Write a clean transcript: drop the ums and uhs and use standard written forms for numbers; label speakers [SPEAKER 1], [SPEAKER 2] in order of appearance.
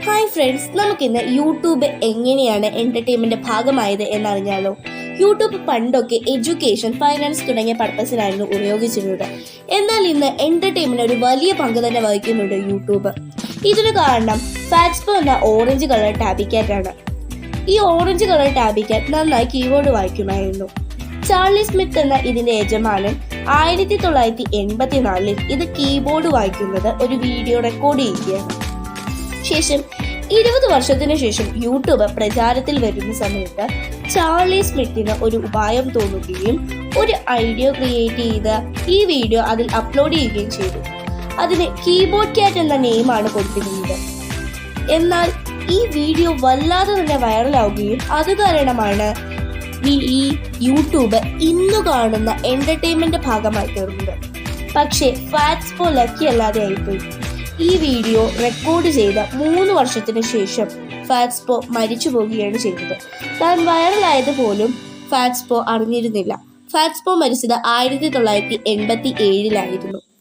[SPEAKER 1] Hi friends, നമുക്കിന്ന് YouTube എങ്ങനെയാണ് entertainment ഭാഗമായത് എന്നറിഞ്ഞാലോ. YouTube പണ്ടൊക്കെ എഡ്യൂക്കേഷൻ, ഫൈനാൻസ് തുടങ്ങിയ പർപ്പസിനായിരുന്നു ഉപയോഗിച്ചിരുന്നത്. എന്നാൽ ഇന്ന് എന്റർടൈൻമെന്റ് ഒരു വലിയ പങ്ക് തന്നെ വഹിക്കുന്നുണ്ട് യൂട്യൂബ്. ഇതിന് കാരണം ഫാറ്റ്സ്പോ എന്ന ഓറഞ്ച് കളർ ടാബി ക്യാറ്റാണ്. ഈ ഓറഞ്ച് കളർ ടാബി ക്യാറ്റ് നന്നായി കീബോർഡ് വായിക്കുമായിരുന്നു. ചാർലി സ്മിത്ത് എന്ന ഇതിന്റെ യജമാനൻ 1984 ഇത് കീബോർഡ് വായിക്കുന്നത് ഒരു വീഡിയോ റെക്കോർഡ് ചെയ്യുകയാണ്. ശേഷം 20 വർഷത്തിനു ശേഷം യൂട്യൂബ് പ്രചാരത്തിൽ വരുന്ന സമയത്ത് ചാർലി സ്മിത്തിന് ഒരു ഉപായം തോന്നുകയും ഒരു ഐഡിയ ക്രിയേറ്റ് ചെയ്ത് ഈ വീഡിയോ അതിൽ അപ്ലോഡ് ചെയ്യുകയും ചെയ്തു. അതിന് കീബോർഡ് ക്യാറ്റ് എന്ന നെയിമാണ് കൊടുത്തിരുന്നത്. എന്നാൽ ഈ വീഡിയോ വല്ലാതെ തന്നെ വൈറലാവുകയും അത് കാരണമാണ് ഈ യൂട്യൂബ് ഇന്നു കാണുന്ന എന്റർടൈൻമെന്റ് ഭാഗമായി തീർന്നത്. പക്ഷേ ഫാറ്റ്സ്പോ ലക്കി അല്ലാതെ ആയിപ്പോയി. ഈ വീഡിയോ റെക്കോർഡ് ചെയ്ത 3 വർഷത്തിന് ശേഷം ഫാറ്റ്സ്പോ മരിച്ചു പോവുകയാണ് ചെയ്തത്. താൻ വൈറലായത് പോലും ഫാറ്റ്സ്പോ അറിഞ്ഞിരുന്നില്ല. ഫാറ്റ്സ്പോ മരിച്ചത് 1987